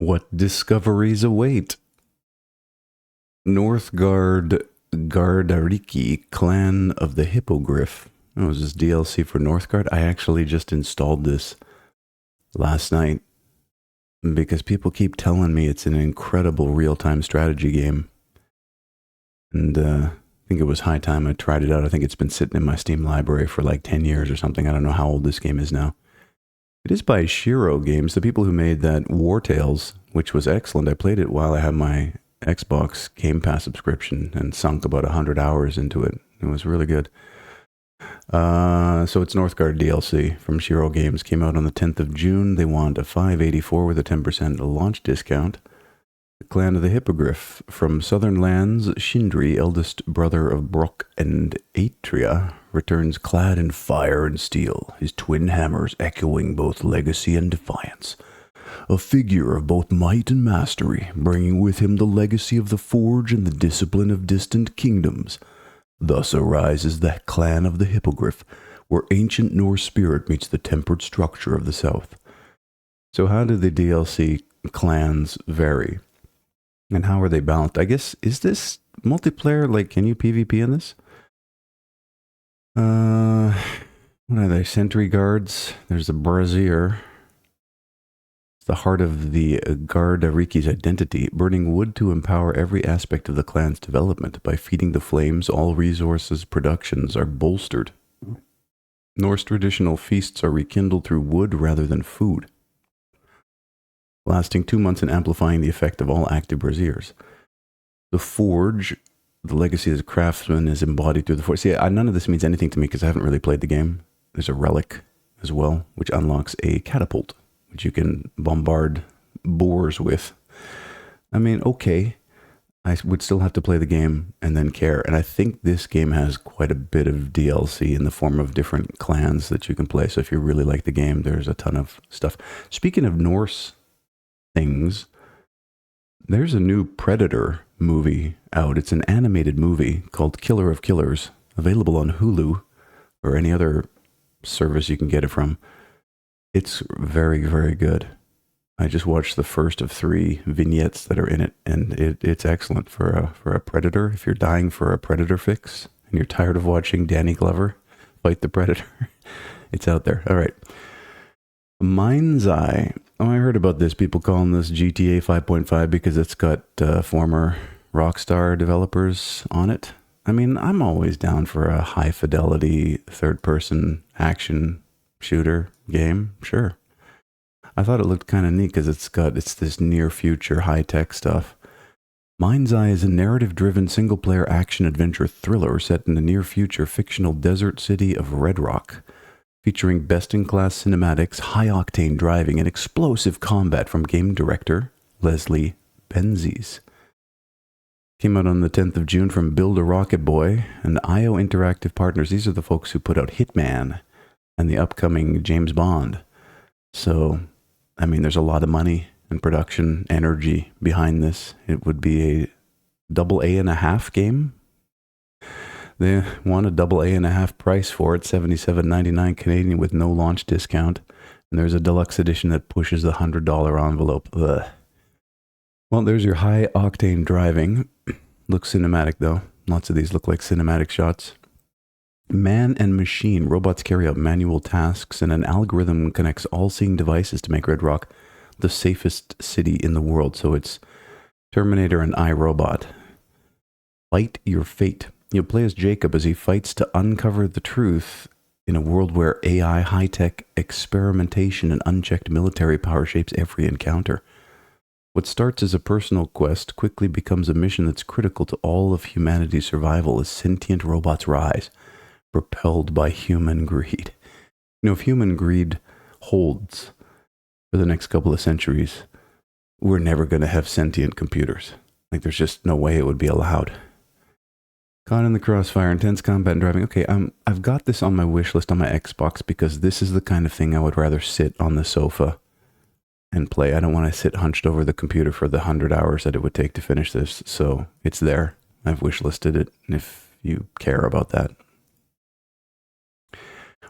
What discoveries await? Northgard Gardariki, Clan of the Hippogriff. Oh, is this DLC for Northgard? I actually just installed this last night because people keep telling me it's an incredible real-time strategy game. And I think it was high time I tried it out. I think it's been sitting in my Steam library for like 10 years or something. I don't know how old this game is now. It is by Shiro Games, the people who made that War Tales, which was excellent. I played it while I had my Xbox Game Pass subscription and sunk about 100 hours into it. It was really good. So it's Northgard DLC from Shiro Games. Came out on the 10th of June. They want a $5.84 with a 10% launch discount. The Clan of the Hippogriff from Southern Lands, Shindri, eldest brother of Brok and Atria, returns clad in fire and steel, his twin hammers echoing both legacy and defiance. A figure of both might and mastery, bringing with him the legacy of the forge and the discipline of distant kingdoms. Thus arises the Clan of the Hippogriff, where ancient Norse spirit meets the tempered structure of the South. So how do the DLC clans vary? And how are they balanced? I guess, is this multiplayer? Like, can you PvP in this? What are they? Sentry guards. There's a brazier. It's the heart of the Gardariki's identity, burning wood to empower every aspect of the clan's development. By feeding the flames, all resources productions are bolstered. Norse traditional feasts are rekindled through wood rather than food, lasting 2 months and amplifying the effect of all active braziers. The forge, the legacy of the craftsman, is embodied through the forge. See, none of this means anything to me because I haven't really played the game. There's a relic as well, which unlocks a catapult, which you can bombard boars with. I mean, okay, I would still have to play the game and then care. And I think this game has quite a bit of DLC in the form of different clans that you can play. So if you really like the game, there's a ton of stuff. Speaking of Norse things, there's a new Predator movie out. It's an animated movie called Killer of Killers, available on Hulu or any other service you can get it from. It's very, very good. I just watched the first of 3 vignettes that are in it, and it's excellent for a Predator. If you're dying for a Predator fix and you're tired of watching Danny Glover fight the Predator, it's out there. All right. Mind's Eye. Oh, I heard about this. People calling this GTA 5.5 because it's got former Rockstar developers on it. I mean, I'm always down for a high-fidelity third-person action shooter game. Sure. I thought it looked kind of neat because it's this near-future high-tech stuff. Mind's Eye is a narrative-driven single-player action-adventure thriller set in the near-future fictional desert city of Red Rock, featuring best-in-class cinematics, high-octane driving, and explosive combat from game director Leslie Benzies. Came out on the 10th of June from Build a Rocket Boy and IO Interactive Partners. These are the folks who put out Hitman and the upcoming James Bond. So, I mean, there's a lot of money and production energy behind this. It would be a AA.5 game. They want a AA.5 price for it, $77.99 Canadian with no launch discount. And there's a deluxe edition that pushes the $100 envelope. Ugh. Well, there's your high-octane driving. Looks cinematic, though. Lots of these look like cinematic shots. Man and machine. Robots carry out manual tasks, and an algorithm connects all-seeing devices to make Red Rock the safest city in the world. So it's Terminator and iRobot. Fight your fate. You'll play as Jacob as he fights to uncover the truth in a world where AI, high-tech experimentation, and unchecked military power shapes every encounter. What starts as a personal quest quickly becomes a mission that's critical to all of humanity's survival as sentient robots rise, propelled by human greed. You know, if human greed holds for the next couple of centuries, we're never going to have sentient computers. Like, there's just no way it would be allowed. Caught in the crossfire, intense combat and driving. Okay, I've got this on my wish list on my Xbox because this is the kind of thing I would rather sit on the sofa and play. I don't want to sit hunched over the computer for the 100 hours that it would take to finish this. So it's there. I've wishlisted it if you care about that.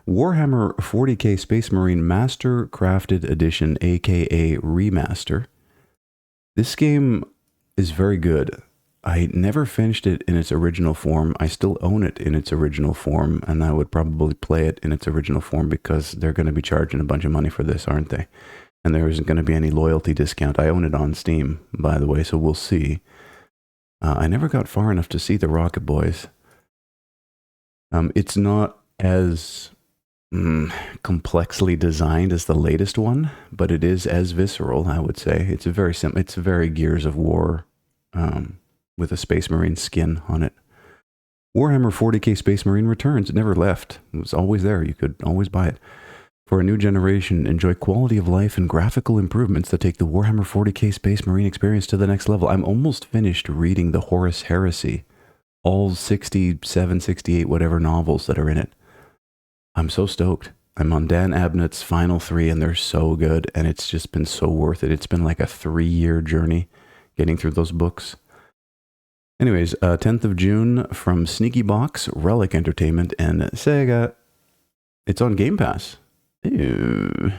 Warhammer 40k Space Marine Master Crafted Edition, aka Remaster. This game is very good. I never finished it in its original form. I still own it in its original form, and I would probably play it in its original form because they're going to be charging a bunch of money for this, aren't they? And there isn't going to be any loyalty discount. I own it on Steam, by the way, so we'll see. I never got far enough to see the Rocket Boys. It's not as complexly designed as the latest one, but it is as visceral, I would say. It's a very simple. It's a very Gears of War with a Space Marine skin on it. Warhammer 40k Space Marine returns. It never left. It was always there. You could always buy it. For a new generation, enjoy quality of life and graphical improvements that take the Warhammer 40k Space Marine experience to the next level. I'm almost finished reading the Horus Heresy, all 67, 68, whatever novels that are in it. I'm so stoked. I'm on Dan Abnett's final 3, and they're so good, and it's just been so worth it. It's been like a 3-year journey getting through those books. Anyways, 10th of June from Sneaky Box, Relic Entertainment, and Sega. It's on Game Pass. Ew.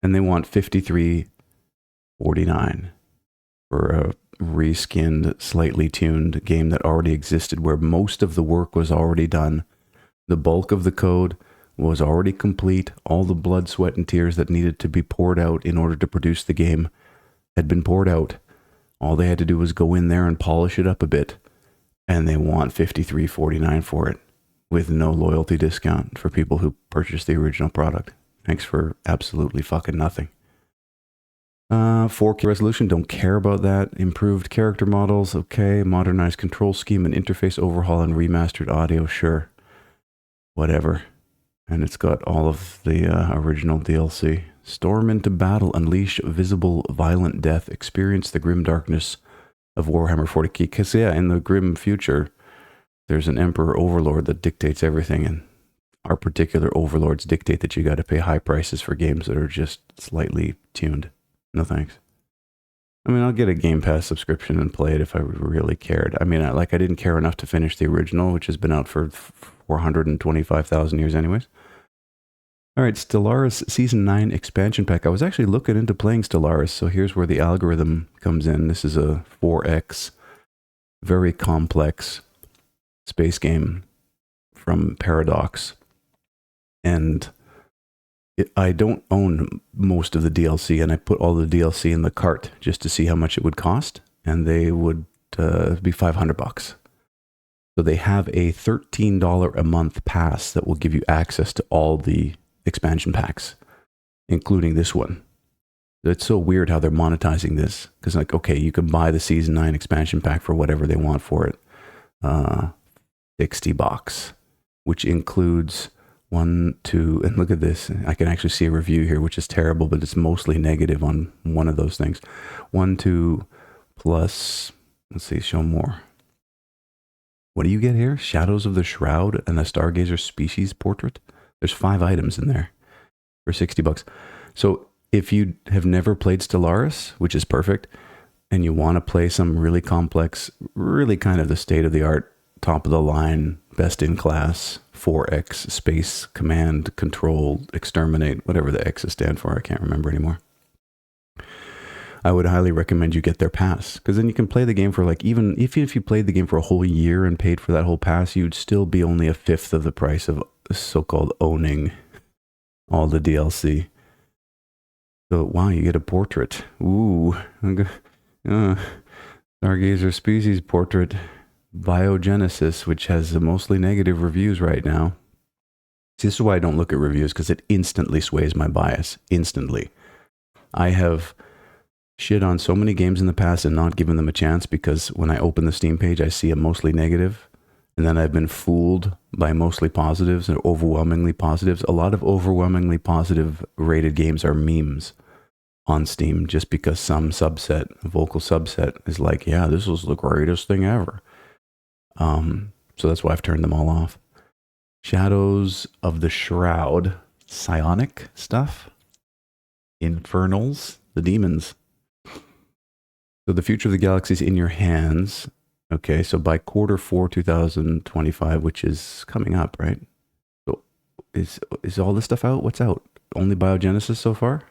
And they want $53.49 for a reskinned, slightly tuned game that already existed, where most of the work was already done. The bulk of the code was already complete. All the blood, sweat, and tears that needed to be poured out in order to produce the game had been poured out. All they had to do was go in there and polish it up a bit. And they want $53.49 for it, with no loyalty discount for people who purchased the original product. Thanks for absolutely fucking nothing. 4K resolution, don't care about that. Improved character models, okay. Modernized control scheme and interface overhaul and remastered audio, sure. Whatever. And it's got all of the original DLC. Storm into battle, unleash visible violent death, experience the grim darkness of Warhammer 40k. Because, yeah, in the grim future, there's an Emperor Overlord that dictates everything, and our particular overlords dictate that you got to pay high prices for games that are just slightly tuned. No thanks. I mean, I'll get a Game Pass subscription and play it if I really cared. I mean, I didn't care enough to finish the original, which has been out for 425,000 years anyways. All right, Stellaris Season 9 expansion pack. I was actually looking into playing Stellaris, so here's where the algorithm comes in. This is a 4X, very complex space game from Paradox. And I don't own most of the DLC, and I put all the DLC in the cart just to see how much it would cost, and they would be $500. So they have a $13 a month pass that will give you access to all the expansion packs, including this one. It's so weird how they're monetizing this, because like, okay, you can buy the Season 9 expansion pack for whatever they want for it. $60, which includes 1, 2, and look at this. I can actually see a review here, which is terrible, but it's mostly negative on one of those things. 1, 2, plus, let's see, show more. What do you get here? Shadows of the Shroud and the Stargazer species portrait. There's 5 items in there for $60. So if you have never played Stellaris, which is perfect, and you want to play some really complex, really kind of the state-of-the-art, top-of-the-line, best-in-class 4X space command, control, exterminate, whatever the X's stand for, I can't remember anymore. I would highly recommend you get their pass, because then you can play the game for like, even if you played the game for a whole year and paid for that whole pass, you'd still be only a fifth of the price of so-called owning all the DLC. So, wow, you get a portrait. Ooh. Stargazer species portrait. Biogenesis, which has mostly negative reviews right now. See, this is why I don't look at reviews, because it instantly sways my bias. Instantly. I have shit on so many games in the past and not given them a chance, because when I open the Steam page, I see a mostly negative, and then I've been fooled by mostly positives and overwhelmingly positives. A lot of overwhelmingly positive rated games are memes on Steam, just because some subset, vocal subset, is like, yeah, this was the greatest thing ever. So that's why I've turned them all off. Shadows of the Shroud, psionic stuff, infernals, the demons. So the future of the galaxy is in your hands. Okay, so by Q4 2025, which is coming up, right? So is all this stuff out? What's out? Only Biogenesis so far?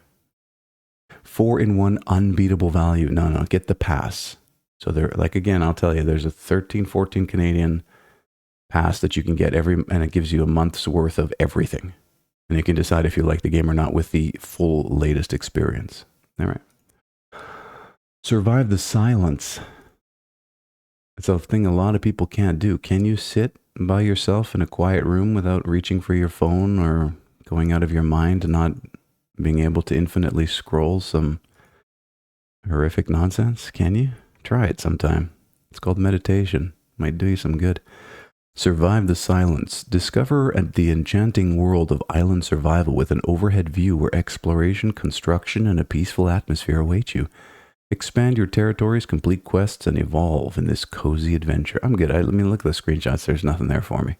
4-in-1 unbeatable value. No, get the pass. So there, like, again, I'll tell you, there's a 13, 14 Canadian pass that you can get and it gives you a month's worth of everything. And you can decide if you like the game or not with the full latest experience. All right. Survive the silence. It's a thing a lot of people can't do. Can you sit by yourself in a quiet room without reaching for your phone or going out of your mind and not being able to infinitely scroll some horrific nonsense? Can you? Try it sometime. It's called meditation. Might do you some good. Survive the silence. Discover the enchanting world of island survival with an overhead view where exploration, construction, and a peaceful atmosphere await you. Expand your territories, complete quests, and evolve in this cozy adventure. I'm good. Let me look at the screenshots. There's nothing there for me.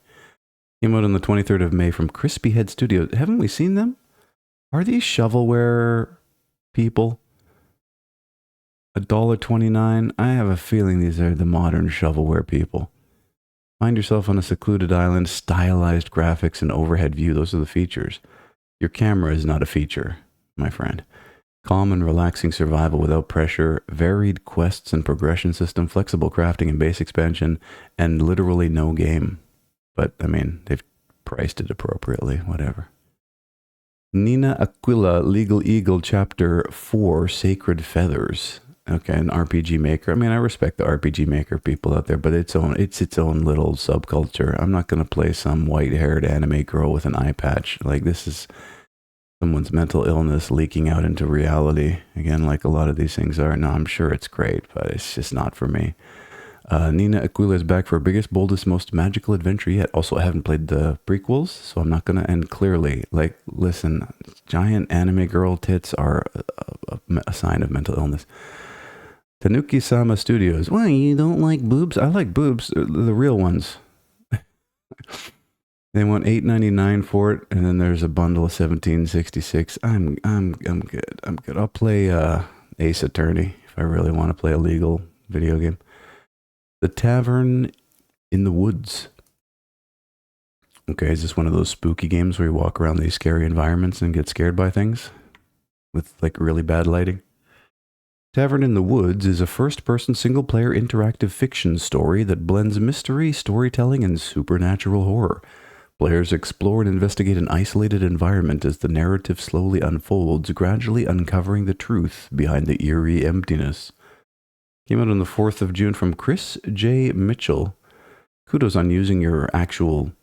Came out on the 23rd of May from Crispy Head Studios. Haven't we seen them? Are these shovelware people? $1.29. I have a feeling these are the modern shovelware people. Find yourself on a secluded island, stylized graphics, and overhead view. Those are the features. Your camera is not a feature, my friend. Calm and relaxing survival without pressure, varied quests and progression system, flexible crafting and base expansion, and literally no game. But, I mean, they've priced it appropriately, whatever. Nina Aquila, Legal Eagle, Chapter 4, Sacred Feathers. Okay, an RPG maker. I mean, I respect the RPG maker people out there, but it's its own little subculture. I'm not going to play some white-haired anime girl with an eye patch. Like, this is someone's mental illness leaking out into reality. Again, like a lot of these things are. No, I'm sure it's great, but it's just not for me. Nina Aquila is back for her biggest, boldest, most magical adventure yet. Also, I haven't played the prequels, so I'm not going to. And clearly, like, listen, giant anime girl tits are a sign of mental illness. Tanuki-sama Studios. Why, you don't like boobs? I like boobs, the real ones. They want $8.99 for it, and then there's a bundle of $17.66. I'm good. I'm good. I'll play Ace Attorney if I really want to play a legal video game. The Tavern in the Woods. Okay, is this one of those spooky games where you walk around these scary environments and get scared by things with like really bad lighting? Tavern in the Woods is a first-person single-player interactive fiction story that blends mystery, storytelling, and supernatural horror. Players explore and investigate an isolated environment as the narrative slowly unfolds, gradually uncovering the truth behind the eerie emptiness. Came out on the 4th of June from Chris J. Mitchell. Kudos on using your actual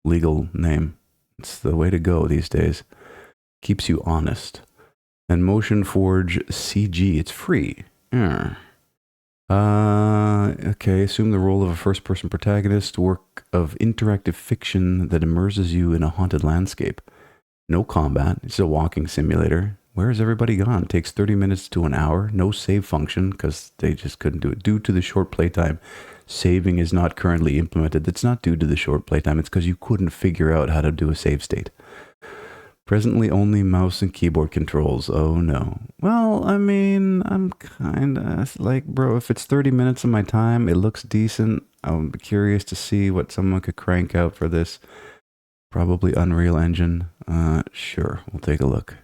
legal name. It's the way to go these days. Keeps you honest. And Motion Forge CG. It's free. Okay, assume the role of a first-person protagonist, work of interactive fiction that immerses you in a haunted landscape. No combat. It's a walking simulator. Where is everybody gone? Takes 30 minutes to an hour. No save function because they just couldn't do it. Due to the short playtime, saving is not currently implemented. That's not due to the short playtime. It's because you couldn't figure out how to do a save state. Presently only mouse and keyboard controls. Oh no. Well, I mean, I'm kind of like, bro, if it's 30 minutes of my time, it looks decent. I'm curious to see what someone could crank out for this. Probably Unreal Engine. Sure, we'll take a look.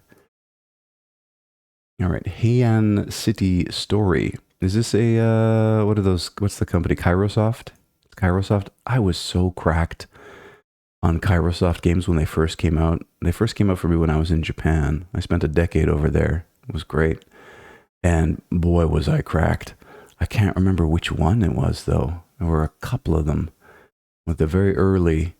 All right, Heian City Story. Is this a, what are those, what's the company? Kairosoft? It's Kairosoft? I was so cracked on Kairosoft games when they first came out. They first came out for me when I was in Japan. I spent a decade over there. It was great. And boy, was I cracked. I can't remember which one it was, though. There were a couple of them. With the very early,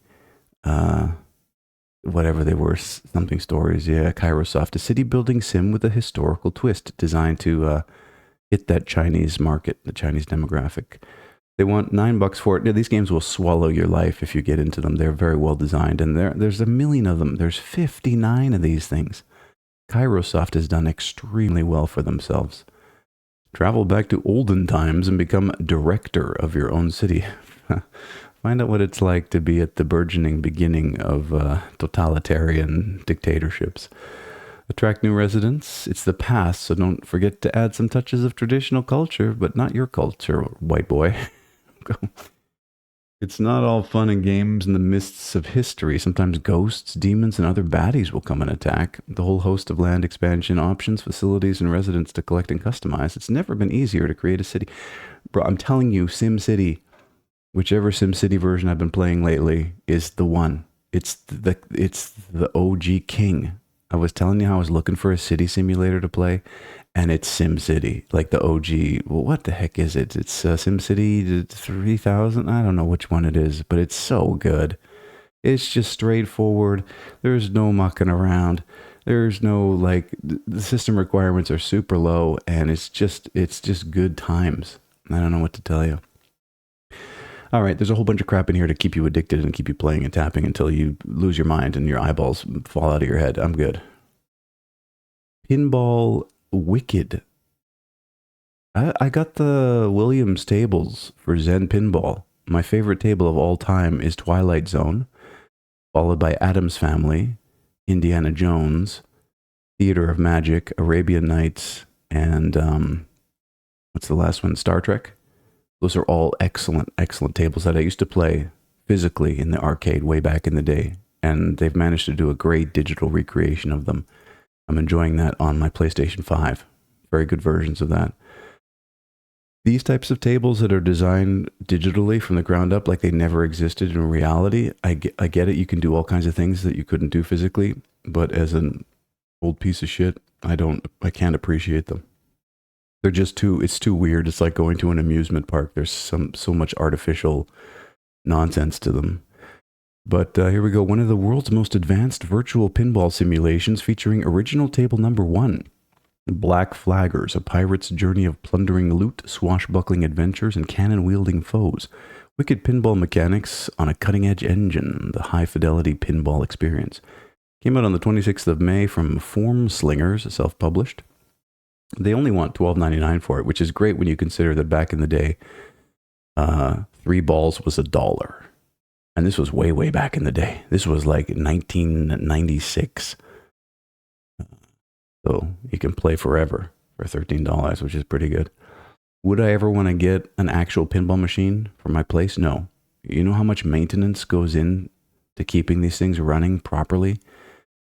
whatever they were, something stories. Yeah, Kairosoft. A city building sim with a historical twist designed to hit that Chinese market, the Chinese demographic. They want $9 for it. These games will swallow your life if you get into them. They're very well designed, and there's a million of them. There's 59 of these things. Kairosoft has done extremely well for themselves. Travel back to olden times and become director of your own city. Find out what it's like to be at the burgeoning beginning of totalitarian dictatorships. Attract new residents. It's the past, so don't forget to add some touches of traditional culture, but not your culture, white boy. It's not all fun and games in the mists of history. Sometimes ghosts, demons, and other baddies will come and attack. The whole host of land expansion options, facilities, and residents to collect and customize. It's never been easier to create a city. Bro, I'm telling you, SimCity, whichever SimCity version I've been playing lately, is the one. It's the OG king. I was telling you how I was looking for a city simulator to play, and it's SimCity, like the OG. Well, what the heck is it? It's SimCity 3000. I don't know which one it is, but it's so good. It's just straightforward. There's no mucking around. There's no like the system requirements are super low, and it's just good times. I don't know what to tell you. All right, there's a whole bunch of crap in here to keep you addicted and keep you playing and tapping until you lose your mind and your eyeballs fall out of your head. I'm good. Pinball Wicked. I got the Williams tables for Zen Pinball. My favorite table of all time is Twilight Zone, followed by Addams Family, Indiana Jones, Theater of Magic, Arabian Nights, and what's the last one? Star Trek. Those are all excellent tables that I used to play physically in the arcade way back in the day, and they've managed to do a great digital recreation of them. I'm enjoying that on my PlayStation 5. Very good versions of that. These types of tables that are designed digitally from the ground up, like they never existed in reality, I get it. You can do all kinds of things that you couldn't do physically, but as an old piece of shit, I can't appreciate them. They're just it's too weird. It's like going to an amusement park. There's so much artificial nonsense to them. But here we go. One of the world's most advanced virtual pinball simulations featuring original table number 1. Black Flaggers, a pirate's journey of plundering loot, swashbuckling adventures, and cannon-wielding foes. Wicked pinball mechanics on a cutting-edge engine. The high-fidelity pinball experience. Came out on the 26th of May from Form Slingers, self-published. They only want $12.99 for it, which is great when you consider that back in the day, 3 balls was $1. And this was way, way back in the day. This was like 1996. So you can play forever for $13, which is pretty good. Would I ever want to get an actual pinball machine for my place? No. You know how much maintenance goes in to keeping these things running properly?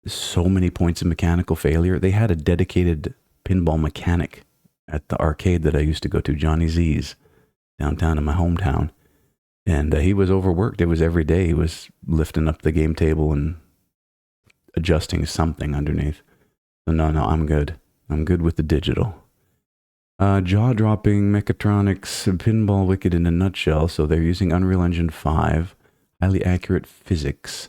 There's so many points of mechanical failure. They had a dedicated pinball mechanic at the arcade that I used to go to, Johnny Z's, downtown in my hometown. And he was overworked. It was every day he was lifting up the game table and adjusting something underneath. So no, I'm good. I'm good with the digital. Jaw-dropping mechatronics, Pinball Wicked in a nutshell. So they're using Unreal Engine 5, highly accurate physics.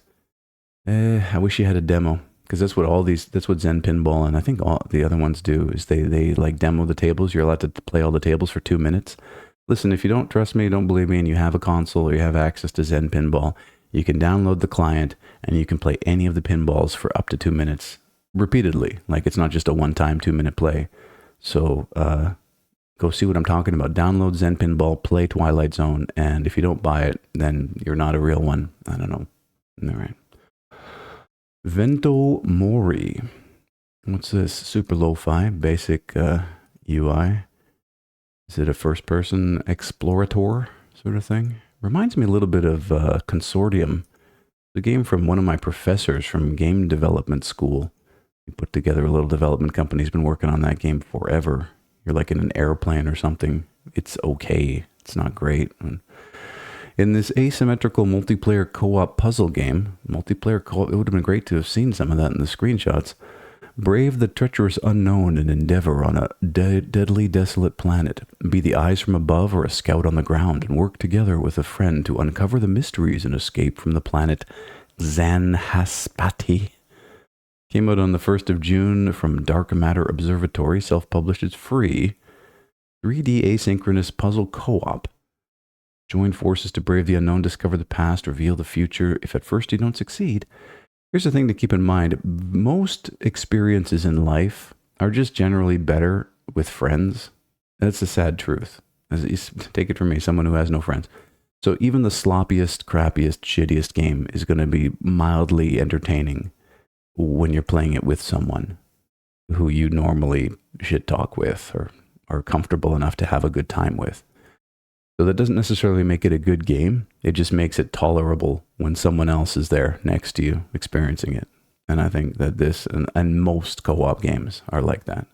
I wish you had a demo. Because that's what Zen Pinball and I think all the other ones do, is they like demo the tables. You're allowed to play all the tables for 2 minutes. Listen, if you don't trust me, don't believe me, and you have a console or you have access to Zen Pinball, you can download the client and you can play any of the pinballs for up to 2 minutes repeatedly. Like it's not just a one-time 2-minute play. So go see what I'm talking about. Download Zen Pinball, play Twilight Zone, and if you don't buy it, then you're not a real one. I don't know. All right. Vento Mori. What's this? Super lo-fi, basic UI. Is it a first-person explorator sort of thing? Reminds me a little bit of Consortium, the game from one of my professors from game development school. He put together a little development company. He's been working on that game forever. You're like in an airplane or something. It's okay. It's not great. In this asymmetrical multiplayer co-op puzzle game, it would have been great to have seen some of that in the screenshots. Brave the treacherous unknown and endeavor on a deadly desolate planet. Be the eyes from above or a scout on the ground, and work together with a friend to uncover the mysteries and escape from the planet Zanhaspati. Came out on the 1st of June from Dark Matter Observatory. Self-published. It's free. 3D asynchronous puzzle co-op. Join forces to brave the unknown, discover the past, reveal the future. If at first you don't succeed, here's the thing to keep in mind. Most experiences in life are just generally better with friends. That's the sad truth. Take it from me, someone who has no friends. So even the sloppiest, crappiest, shittiest game is going to be mildly entertaining when you're playing it with someone who you normally shit talk with or are comfortable enough to have a good time with. So that doesn't necessarily make it a good game. It just makes it tolerable when someone else is there next to you experiencing it. And I think that this and most co-op games are like that.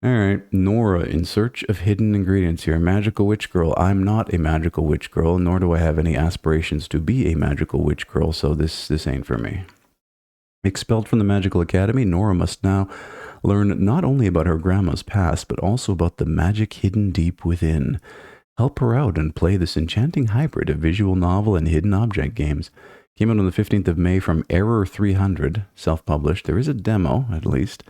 All right, Nora, in search of hidden ingredients here. Magical witch girl. I'm not a magical witch girl, nor do I have any aspirations to be a magical witch girl, so this ain't for me. Expelled from the magical academy, Nora must now learn not only about her grandma's past, but also about the magic hidden deep within. Help her out and play this enchanting hybrid of visual novel and hidden object games. Came out on the 15th of May from Error 300, self-published. There is a demo, at least.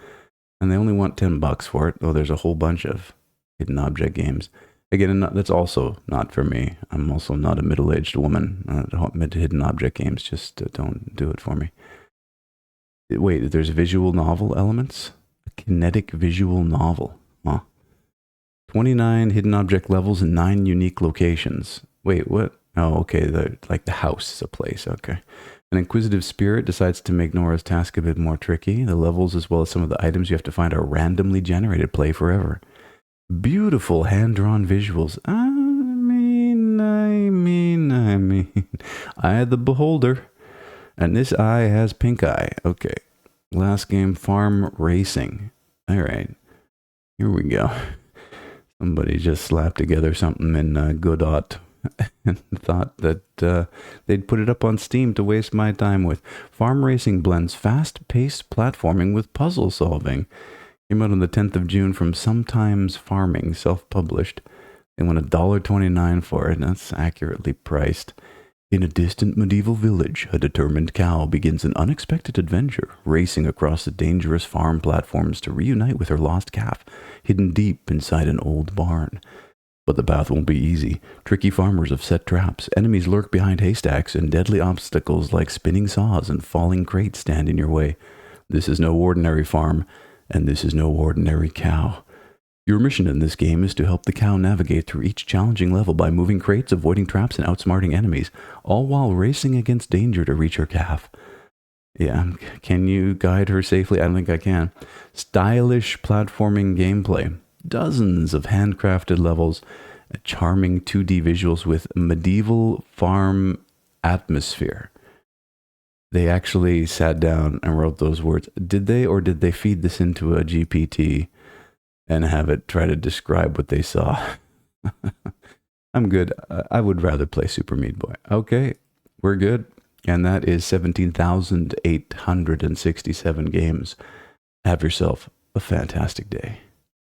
And they only want $10 for it, though there's a whole bunch of hidden object games. Again, that's also not for me. I'm also not a middle-aged woman. Hidden object games just don't do it for me. Wait, there's visual novel elements? A kinetic visual novel. Huh. 29 hidden object levels and 9 unique locations. Wait, what? Oh, okay, the house is a place, okay. An inquisitive spirit decides to make Nora's task a bit more tricky. The levels, as well as some of the items you have to find, are randomly generated. Play forever. Beautiful hand-drawn visuals. I mean, Eye of the Beholder. And this eye has pink eye. Okay. Last game, Farm Racing. All right. Here we go. Somebody just slapped together something in Godot and thought that they'd put it up on Steam to waste my time with. Farm Racing blends fast-paced platforming with puzzle solving. Came out on the 10th of June from Sometimes Farming, self-published. They want $1.29 for it, and that's accurately priced. In a distant medieval village, a determined cow begins an unexpected adventure, racing across the dangerous farm platforms to reunite with her lost calf, hidden deep inside an old barn. But the path won't be easy. Tricky farmers have set traps, enemies lurk behind haystacks, and deadly obstacles like spinning saws and falling crates stand in your way. This is no ordinary farm, and this is no ordinary cow. Your mission in this game is to help the cow navigate through each challenging level by moving crates, avoiding traps, and outsmarting enemies, all while racing against danger to reach her calf. Yeah, can you guide her safely? I don't think I can. Stylish platforming gameplay. Dozens of handcrafted levels, charming 2D visuals with medieval farm atmosphere. They actually sat down and wrote those words. Did they, or did they feed this into a GPT and have it try to describe what they saw? I'm good. I would rather play Super Meat Boy. Okay, we're good. And that is 17,867 games. Have yourself a fantastic day.